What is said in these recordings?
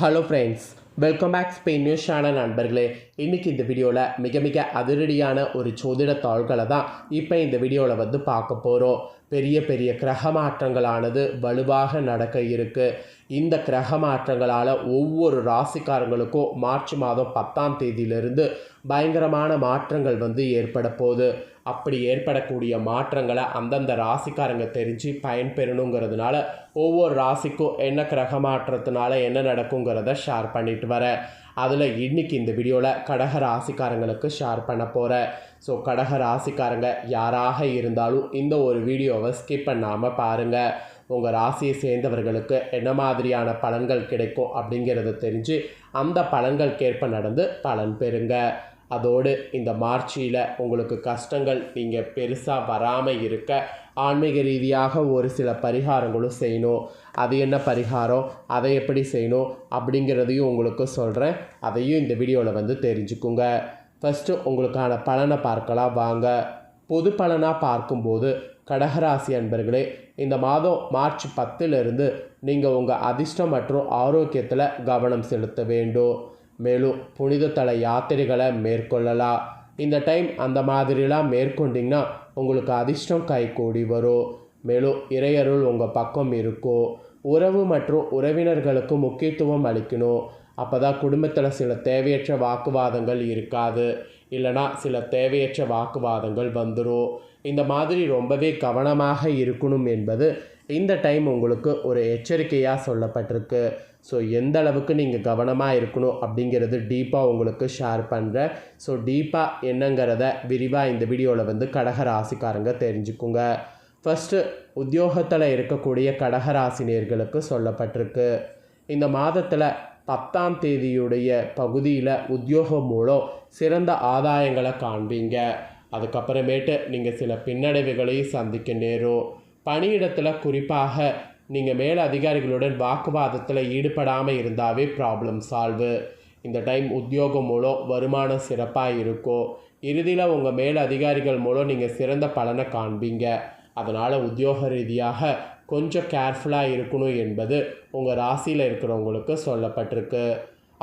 Hello friends, welcome back Spain news channel நண்பர்களே. இன்றைக்கி இந்த வீடியோவில் மிக அதிரடியான ஒரு ஜோதிட தாள்களை தான் இப்போ இந்த வீடியோவில் பார்க்க போகிறோம். பெரிய பெரிய கிரக மாற்றங்களானது வலுவாக நடக்க இருக்குது. இந்த கிரக மாற்றங்களால் ஒவ்வொரு ராசிக்காரங்களுக்கும் மார்ச் மாதம் 10ஆம் தேதியிலிருந்து பயங்கரமான மாற்றங்கள் ஏற்பட போகுது. அப்படி ஏற்படக்கூடிய மாற்றங்களை அந்தந்த ராசிக்காரங்க தெரிஞ்சு பயன்பெறணுங்கிறதுனால ஒவ்வொரு ராசிக்கும் என்ன கிரக மாற்றத்தினால என்ன நடக்குங்கிறத ஷேர் பண்ணிட்டு வரேன். அதில் இன்றைக்கி இந்த வீடியோவில் கடக ராசிக்காரங்களுக்கு ஷேர் பண்ண போகிறேன். ஸோ கடக ராசிக்காரங்க யாராக இருந்தாலும் இந்த ஒரு வீடியோவை ஸ்கிப் பண்ணாமல் பாருங்கள். உங்கள் ராசியை சேர்ந்தவர்களுக்கு என்ன மாதிரியான பலன்கள் கிடைக்கும் அப்படிங்கிறத தெரிஞ்சு அந்த பலன்களுக்கேற்ப நடந்து பலன் பெறுங்க. அதோடு இந்த மார்ச்சில் உங்களுக்கு கஷ்டங்கள் நீங்கள் பெருசாக வராமல் இருக்க ஆன்மீக ரீதியாக ஒரு சில பரிகாரங்களும் செய்யணும். அது என்ன பரிகாரம், அதை எப்படி செய்யணும் அப்படிங்கிறதையும் உங்களுக்கு சொல்கிறேன். அதையும் இந்த வீடியோவில் தெரிஞ்சுக்குங்க. ஃபஸ்ட்டு உங்களுக்கான பலனை பார்க்கலாம் வாங்க. பொது பலனாக பார்க்கும்போது கடகராசி அன்பர்களே, இந்த மாதம் மார்ச் 10லிருந்து நீங்கள் உங்கள் அதிர்ஷ்டம் மற்றும் ஆரோக்கியத்தில் கவனம் செலுத்த வேண்டும். மேலும் புனித தல யாத்திரைகளை மேற்கொள்ளலாம். இந்த டைம் அந்த மாதிரிலாம் மேற்கொண்டிங்கன்னா உங்களுக்கு அதிர்ஷ்டம் கைகூடி வரும். மேலும் இறையருள் உங்கள் பக்கம் இருக்கும். உறவு மற்றும் உறவினர்களுக்கு முக்கியத்துவம் அளிக்கணும். அப்போ தான் குடும்பத்தில் சில தேவையற்ற வாக்குவாதங்கள் இருக்காது, இல்லைனா சில தேவையற்ற வாக்குவாதங்கள் வந்துடும். இந்த மாதிரி ரொம்பவே கவனமாக இருக்கணும் என்பது இந்த டைம் உங்களுக்கு ஒரு எச்சரிக்கையாக சொல்லப்பட்டிருக்கு. ஸோ எந்த அளவுக்கு நீங்கள் கவனமாக இருக்கணும் அப்படிங்கிறது டீப்பாக உங்களுக்கு ஷேர் பண்ணுறேன். ஸோ டீப்பாக என்னங்கிறத விரிவாக இந்த வீடியோவில் கடக ராசிக்காரங்க தெரிஞ்சுக்குங்க. ஃபஸ்ட்டு உத்தியோகத்தில் இருக்கக்கூடிய கடகராசினியர்களுக்கு சொல்லப்பட்டிருக்கு. இந்த மாதத்தில் 10ஆம் தேதியுடைய பகுதியில் உத்தியோகம் மூலம் சிறந்த ஆதாயங்களை காண்பீங்க. அதுக்கப்புறமேட்டு நீங்கள் சில பின்னடைவுகளையும் சந்திக்க நேரும். பணியிடத்தில் குறிப்பாக நீங்கள் மேல் அதிகாரிகளுடன் வாக்குவாதத்தில் ஈடுபடாமல் இருந்தாவே ப்ராப்ளம் சால்வு. இந்த டைம் உத்தியோகம் மூலம் வருமானம் சிறப்பாக இருக்கும். இறுதியில் உங்கள் மேல் அதிகாரிகள் மூலம் நீங்கள் சிறந்த பலனை காண்பீங்க. அதனால் உத்தியோக ரீதியாக கொஞ்சம் கேர்ஃபுல்லாக இருக்கணும் என்பது உங்கள் ராசியில் இருக்கிறவங்களுக்கு சொல்லப்பட்டிருக்கு.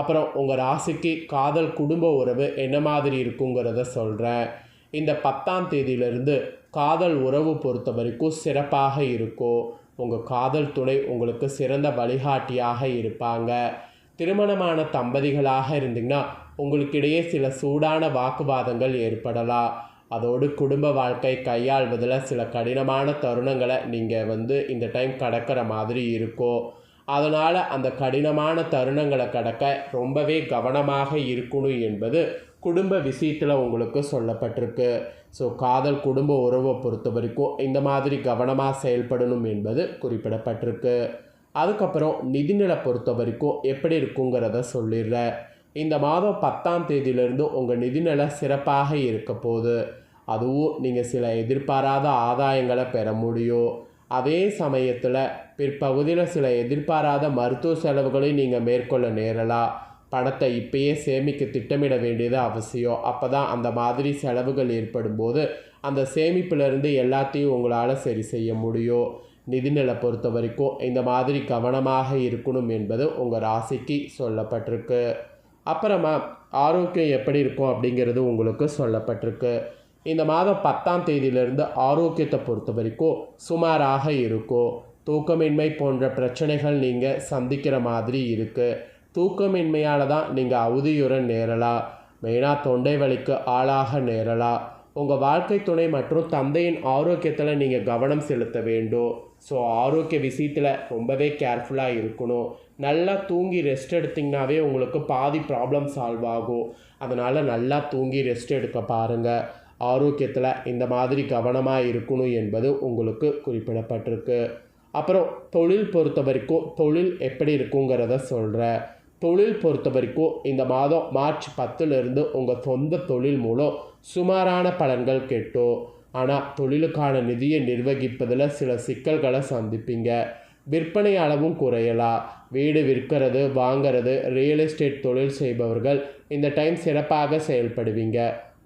அப்புறம் உங்கள் ராசிக்கு காதல் குடும்ப உறவு என்ன மாதிரி இருக்குங்கிறத சொல்கிறேன். இந்த 10ஆம் தேதியிலிருந்து காதல் உறவு பொறுத்த வரைக்கும் சிறப்பாக இருக்கும். உங்கள் காதல் துணை உங்களுக்கு சிறந்த வழிகாட்டியாக இருப்பாங்க. திருமணமான தம்பதிகளாக இருந்தீங்கன்னா உங்களுக்கிடையே சில சூடான வாக்குவாதங்கள் ஏற்படலாம். அதோடு குடும்ப வாழ்க்கை கையாள்வதில் சில கடினமான தருணங்களை நீங்கள் இந்த டைம் கடக்கிற மாதிரி இருக்கும். அதனால் அந்த கடினமான தருணங்களை கடக்க ரொம்பவே கவனமாக இருக்கணும் என்பது குடும்ப விஷயத்தில் உங்களுக்கு சொல்லப்பட்டிருக்கு. ஸோ காதல் குடும்ப உறவை பொறுத்த வரைக்கும் இந்த மாதிரி கவனமாக செயல்படணும் என்பது குறிப்பிடப்பட்டிருக்கு. அதுக்கப்புறம் நிதிநிலை பொறுத்த வரைக்கும் எப்படி இருக்குங்கிறத சொல்லிடுறேன். இந்த மாதம் 10ஆம் தேதியிலிருந்து உங்கள் நிதிநிலை சிறப்பாக இருக்க போகுது. அதுவும் நீங்கள் சில எதிர்பாராத ஆதாயங்களை பெற முடியும். அதே சமயத்தில் பிற்பகுதியில் சில எதிர்பாராத மருத்துவ செலவுகளையும் நீங்கள் மேற்கொள்ள நேரலாம். பணத்தை இப்பயே சேமிக்க திட்டமிட வேண்டியது அவசியம். அப்போ தான் அந்த மாதிரி செலவுகள் ஏற்படும் போது அந்த சேமிப்பிலிருந்து எல்லாத்தையும் உங்களால் சரி செய்ய முடியும். நிதிநிலை பொறுத்த வரைக்கும் இந்த மாதிரி கவனமாக இருக்கணும் என்பது உங்கள் ராசிக்கு சொல்லப்பட்டிருக்கு. அப்புறமா ஆரோக்கியம் எப்படி இருக்கும் அப்படிங்கிறது உங்களுக்கு சொல்லப்பட்டிருக்கு. இந்த மாதம் 10ஆம் தேதியிலிருந்து ஆரோக்கியத்தை பொறுத்த வரைக்கும் சுமாராக இருக்கும். தூக்கமின்மை போன்ற பிரச்சனைகள் நீங்கள் சந்திக்கிற மாதிரி இருக்குது. தூக்கமின்மையால் தான் நீங்கள் அவதியுற நேரலாம். மெயினாக தொண்டை வலிக்கு ஆளாக நேரலாம். உங்கள் வாழ்க்கை துணை மற்றும் தந்தையின் ஆரோக்கியத்தில் நீங்கள் கவனம் செலுத்த வேண்டும். ஸோ ஆரோக்கிய விஷயத்தில் ரொம்பவே கேர்ஃபுல்லாக இருக்கணும். நல்லா தூங்கி ரெஸ்ட் எடுத்திங்கனாவே உங்களுக்கு பாதி ப்ராப்ளம் சால்வ் ஆகும். அதனால் நல்லா தூங்கி ரெஸ்ட் எடுக்க பாருங்கள். ஆரோக்கியத்தில் இந்த மாதிரி கவனமாக இருக்கணும் என்பது உங்களுக்கு குறிப்பிடப்பட்டிருக்கு. அப்புறம் தொழில் பொறுத்த வரைக்கும் தொழில் எப்படி இருக்குங்கிறத சொல்கிறேன். தொழில் பொறுத்த வரைக்கும் இந்த மாதம் மார்ச் 10லிருந்து உங்கள் சொந்த தொழில் மூலம் சுமாரான பலன்கள் கிட்டும். ஆனால் தொழிலுக்கான நிதியை நிர்வகிப்பதில் சில சிக்கல்களை சந்திப்பீங்க. விற்பனை அளவும் குறையலாம். வீடு விற்கிறது வாங்கிறது ரியல் எஸ்டேட் தொழில் செய்பவர்கள் இந்த டைம் சிறப்பாக செயல்படுவீங்க.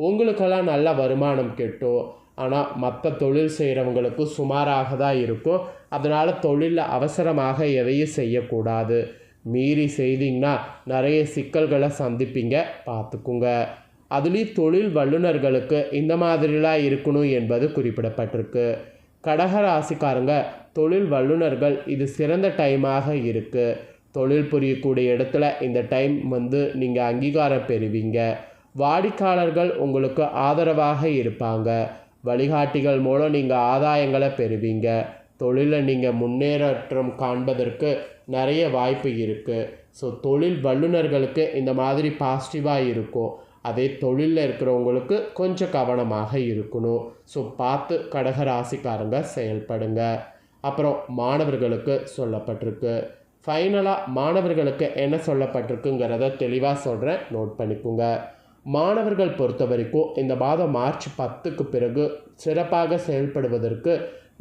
உங்களுக்கெல்லாம் நல்ல வருமானம் கிட்டும். ஆனால் மற்ற தொழில் செய்கிறவங்களுக்கு சுமாராக தான் இருக்கும். அதனால் தொழிலில் அவசரமாக எதையும் செய்யக்கூடாது. மீறி செய்தீங்கன்னா நிறைய சிக்கல்களை சந்திப்பீங்க, பார்த்துக்குங்க. அதுலேயும் தொழில் வல்லுநர்களுக்கு இந்த மாதிரிலாம் இருக்கணும் என்பது குறிப்பிடப்பட்டிருக்கு. கடக ராசிக்காரங்க, தொழில் வல்லுநர்கள் இது சிறந்த டைமாக இருக்குது. தொழில் புரியக்கூடிய இடத்துல இந்த டைம் நீங்கள் அங்கீகாரம் பெறுவீங்க. வாடிக்கையாளர்கள் உங்களுக்கு ஆதரவாக இருப்பாங்க. வழிகாட்டிகள் மூலம் நீங்கள் ஆதாயங்களை பெறுவீங்க. தொழிலில் நீங்கள் முன்னேற்றம் காண்பதற்கு நிறைய வாய்ப்பு இருக்குது. ஸோ தொழில் வல்லுநர்களுக்கு இந்த மாதிரி பாசிட்டிவாக இருக்கும். அதே தொழிலில் இருக்கிறவங்களுக்கு கொஞ்சம் கவனமாக இருக்கணும். ஸோ பார்த்து கடக ராசிக்காரங்க செயல்படுங்க. அப்புறம் மாணவர்களுக்கு சொல்லப்பட்டிருக்கு. ஃபைனலாக மாணவர்களுக்கு என்ன சொல்லப்பட்டிருக்குங்கிறத தெளிவாக சொல்கிறேன், நோட் பண்ணிக்கோங்க. மாணவர்கள் பொறுத்த வரைக்கும் இந்த மாதம் மார்ச் 10க்கு பிறகு சிறப்பாக செயல்படுவதற்கு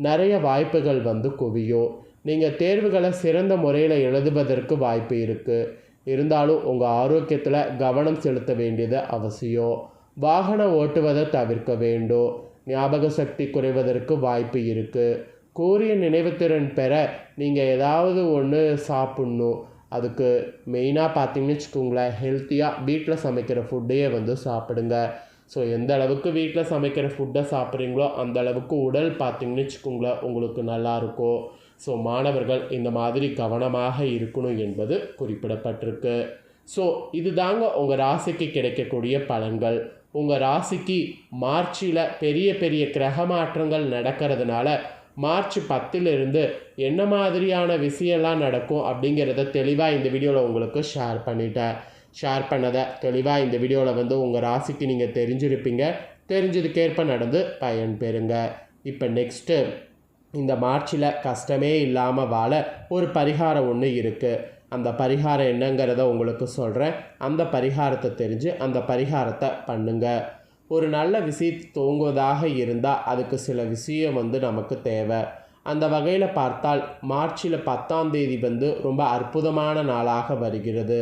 நிறைய வாய்ப்புகள் குவியும். நீங்கள் தேர்வுகளை சிறந்த முறையில் எழுதுவதற்கு வாய்ப்பு இருக்குது. இருந்தாலும் உங்கள் ஆரோக்கியத்தில் கவனம் செலுத்த வேண்டியது அவசியம். வாகனம் ஓட்டுவதை தவிர்க்க வேண்டும். ஞாபக சக்தி குறைவதற்கு வாய்ப்பு இருக்குது. கூறிய நினைவுத்திறன் பெற நீங்கள் ஏதாவது ஒன்று சாப்பிட்ணும். அதுக்கு மெயினாக பார்த்தீங்கன்னு வச்சுக்கோங்களேன், ஹெல்த்தியாக வீட்டில் சமைக்கிற ஃபுட்டையே சாப்பிடுங்க. ஸோ எந்த அளவுக்கு வீட்டில் சமைக்கிற ஃபுட்டை சாப்பிட்றீங்களோ அந்த அளவுக்கு உடல் பார்த்தீங்கன்னு வச்சுக்கோங்களேன் உங்களுக்கு நல்லாயிருக்கும். ஸோ மாணவர்கள் இந்த மாதிரி கவனமாக இருக்கணும் என்பது குறிப்பிடப்பட்டிருக்கு. ஸோ இது தாங்க உங்கள் ராசிக்கு கிடைக்கக்கூடிய பலன்கள். உங்கள் ராசிக்கு மார்ச்சில் பெரிய பெரிய கிரக மாற்றங்கள் நடக்கிறதுனால மார்ச் 10லிருந்து என்ன மாதிரியான விஷயம்லாம் நடக்கும் அப்படிங்கிறத தெளிவாக இந்த வீடியோவில் உங்களுக்கு ஷேர் பண்ணிட்டேன். ஷேர் பண்ணதை தெளிவாக இந்த வீடியோவில் உங்கள் ராசிக்கு நீங்கள் தெரிஞ்சிருப்பீங்க. தெரிஞ்சதுக்கேற்ப நடந்து பயன் பெறுங்க. இப்போ நெக்ஸ்ட்டு இந்த மார்ச்சில் கஷ்டமே இல்லாமல் வாழ ஒரு பரிகாரம் ஒன்று இருக்குது. அந்த பரிகாரம் என்னங்கிறத உங்களுக்கு சொல்கிறேன். அந்த பரிகாரத்தை தெரிஞ்சு அந்த பரிகாரத்தை பண்ணுங்கள். ஒரு நல்ல விஷயம் தூங்குவதாக இருந்தால் அதுக்கு சில விஷயம் நமக்கு தேவை. அந்த வகையில் பார்த்தால் மார்ச்சில் 10ஆம் தேதி ரொம்ப அற்புதமான நாளாக வருகிறது.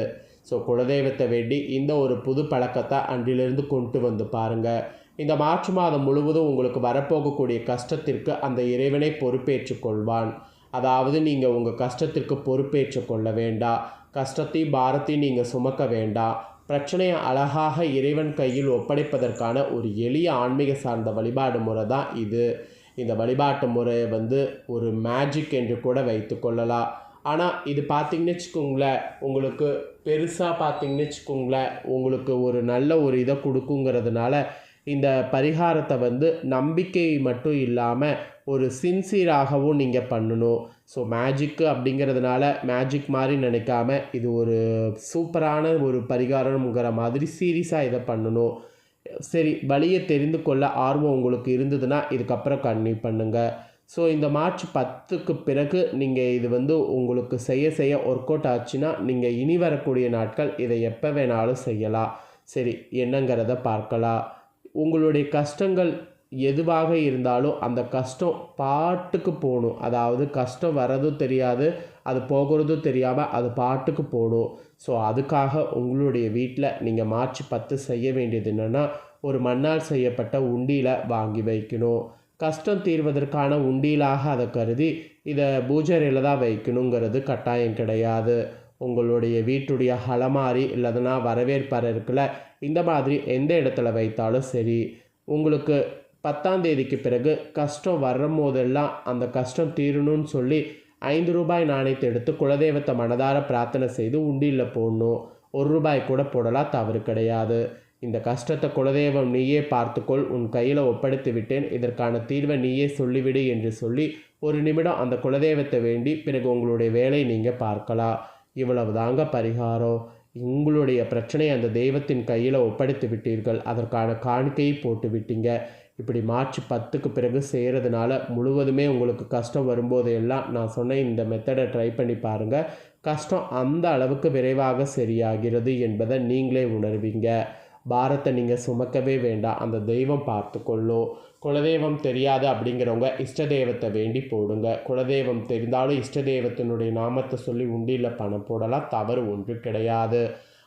ஸோ குலதெய்வத்தை வேண்டி இந்த ஒரு புது பழக்கத்தை அன்றிலிருந்து கொண்டு பாருங்கள். இந்த மார்ச் மாதம் முழுவதும் உங்களுக்கு வரப்போகக்கூடிய கஷ்டத்திற்கு அந்த இறைவனை பொறுப்பேற்று கொள்வான். அதாவது நீங்கள் உங்கள் கஷ்டத்திற்கு பொறுப்பேற்று கொள்ள வேண்டாம். கஷ்டத்தையும் பாரத்தையும் நீங்கள் சுமக்க வேண்டாம். பிரச்சனையை அழகாக இறைவன் கையில் ஒப்படைப்பதற்கான ஒரு எளிய ஆன்மீக சார்ந்த வழிபாடு முறை தான் இது. இந்த வழிபாட்டு முறையை ஒரு மேஜிக் என்று கூட வைத்து கொள்ளலாம். ஆனால் இது பார்த்திங்கன்னு வச்சுக்கோங்களேன், உங்களுக்கு பெருசாக பார்த்திங்கன்னு வச்சுக்கோங்களேன், உங்களுக்கு ஒரு நல்ல ஒரு இதை கொடுக்குங்கிறதுனால இந்த பரிகாரத்தை நம்பிக்கை மட்டும் இல்லாமல் ஒரு சின்சியராகவும் நீங்கள் பண்ணணும். ஸோ மேஜிக்கு அப்படிங்கிறதுனால மேஜிக் மாதிரி நினைக்காம இது ஒரு சூப்பரான ஒரு பரிகாரங்கிற மாதிரி சீரியஸாக இதை பண்ணணும். சரி, வழியை தெரிந்து கொள்ள ஆர்வம் உங்களுக்கு இருந்ததுன்னா இதுக்கப்புறம் கன்டினியூ பண்ணுங்கள். ஸோ இந்த மார்ச் 10க்கு பிறகு நீங்கள் இது உங்களுக்கு செய்ய ஒர்க் அவுட் ஆச்சுன்னா நீங்கள் இனி வரக்கூடிய நாட்கள் இதை எப்போ வேணாலும் செய்யலாம். சரி, என்னங்கிறத பார்க்கலாம். உங்களுடைய கஷ்டங்கள் எதுவாக இருந்தாலும் அந்த கஷ்டம் பாட்டுக்கு போகணும். அதாவது கஷ்டம் வர்றதும் தெரியாது, அது போகிறதும் தெரியாமல் அது பாட்டுக்கு போகணும். ஸோ அதுக்காக உங்களுடைய வீட்டில் நீங்கள் மார்ச் 10 செய்ய வேண்டியது என்னென்னா, ஒரு மண்ணால் செய்யப்பட்ட உண்டியில் வாங்கி வைக்கணும். கஷ்டம் தீர்வதற்கான உண்டியலாக அதை கருதி இதை பூஜையில் தான் வைக்கணுங்கிறது கட்டாயம் கிடையாது. உங்களுடைய வீட்டுடைய அலமாரி இல்லைன்னா வரவேற்பறை இருக்குல்ல, இந்த மாதிரி எந்த இடத்துல வைத்தாலும் சரி. உங்களுக்கு 10ஆம் தேதிக்கு பிறகு கஷ்டம் வரும்போதெல்லாம் அந்த கஷ்டம் தீரணும்னு சொல்லி 5 ரூபாய் நாணயத்தை எடுத்து குலதெய்வத்தை மனதார பிரார்த்தனை செய்து உண்டியில் போடணும். 1 ரூபாய் கூட போடலாம், தவறு கிடையாது. இந்த கஷ்டத்தை குலதெய்வம் நீயே பார்த்துக்கொள், உன் கையில் ஒப்படைத்து விட்டேன், இதற்கான தீர்வை நீயே சொல்லிவிடு என்று சொல்லி 1 நிமிடம் அந்த குலதெய்வத்தை வேண்டி பிறகு உங்களுடைய வேலையை நீங்கள் பார்க்கலாம். இவ்வளவு தாங்க பரிகாரம். உங்களுடைய பிரச்சனையை அந்த தெய்வத்தின் கையில் ஒப்படைத்து விட்டீர்கள், அதற்கான காணிக்கையை போட்டு விட்டீங்க. இப்படி மார்ச் 10க்கு பிறகு செய்கிறதுனால முழுவதுமே உங்களுக்கு கஷ்டம் வரும்போது எல்லாம் நான் சொன்ன இந்த மெத்தடை ட்ரை பண்ணி பாருங்கள். கஷ்டம் அந்த அளவுக்கு விரைவாக சரியாகிறது என்பதை நீங்களே உணர்வீங்க. பாரத்தை நீங்கள் சுமக்கவே வேண்டாம், அந்த தெய்வம் பார்த்துக்கொள்ளும். குலதெய்வம் தெரியாது அப்படிங்கிறவங்க இஷ்ட தெய்வத்தை வேண்டி போடுங்க. குலதெய்வம் தெரிந்தாலும் இஷ்ட தெய்வத்தினுடைய நாமத்தை சொல்லி உண்டியில் பணம் போடலாம், தவறு ஒன்று கிடையாது.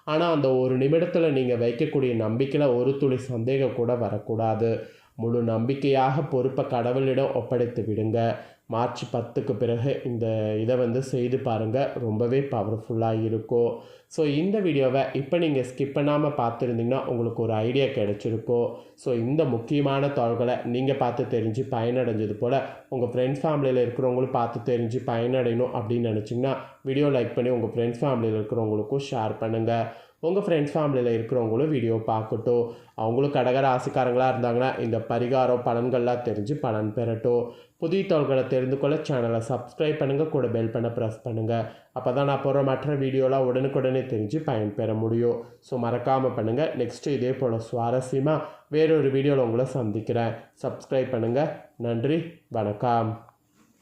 ஆனால் அந்த ஒரு நிமிடத்தில் நீங்கள் வைக்கக்கூடிய நம்பிக்கையில் ஒரு துளி சந்தேகம் கூட வரக்கூடாது. முழு நம்பிக்கையாக பொறுப்பை கடவுளிடம் ஒப்படைத்து விடுங்க. மார்ச் 10க்கு பிறகு இந்த இதை வந்து செய்து பாருங்கள், ரொம்பவே பவர்ஃபுல்லாக இருக்கும். ஸோ இந்த வீடியோவை இப்போ நீங்கள் ஸ்கிப் பண்ணாமல் பார்த்துருந்தீங்கன்னா உங்களுக்கு ஒரு ஐடியா கிடைச்சிருக்கும். ஸோ இந்த முக்கியமான தாள்களை நீங்கள் பார்த்து தெரிஞ்சு பயனடைஞ்சது போல் உங்கள் ஃப்ரெண்ட்ஸ் ஃபேமிலியில் இருக்கிறவங்களும் பார்த்து தெரிஞ்சு பயனடையணும் அப்படின்னு நினச்சிங்கன்னா வீடியோ லைக் பண்ணி உங்கள் ஃப்ரெண்ட்ஸ் ஃபேமிலியில் இருக்கிறவங்களுக்கும் ஷேர் பண்ணுங்கள். உங்கள் ஃப்ரெண்ட்ஸ் ஃபேமிலியில் இருக்கிறவங்களும் வீடியோ பார்க்கட்டும். அவங்களும் கடக ராசிக்காரங்களாக இருந்தாங்கன்னா இந்த பரிகாரம் பலன்கள்லாம் தெரிஞ்சு பலன் பெறட்டும். புதிய தாள்களை தெரிந்து கொள்ள சேனலை சப்ஸ்கிரைப் பண்ணுங்கள், கூட பெல் பண்ண ப்ரெஸ் பண்ணுங்கள். அப்போ தான் நான் போகிற மற்ற வீடியோலாம் உடனுக்குடனே தெரிஞ்சு பயன்பெற முடியும். ஸோ மறக்காமல் பண்ணுங்கள். நெக்ஸ்ட்டு இதே போல் சுவாரஸ்யமாக வேறொரு வீடியோவில் உங்களை சந்திக்கிறேன். சப்ஸ்கிரைப் பண்ணுங்கள். நன்றி, வணக்கம்.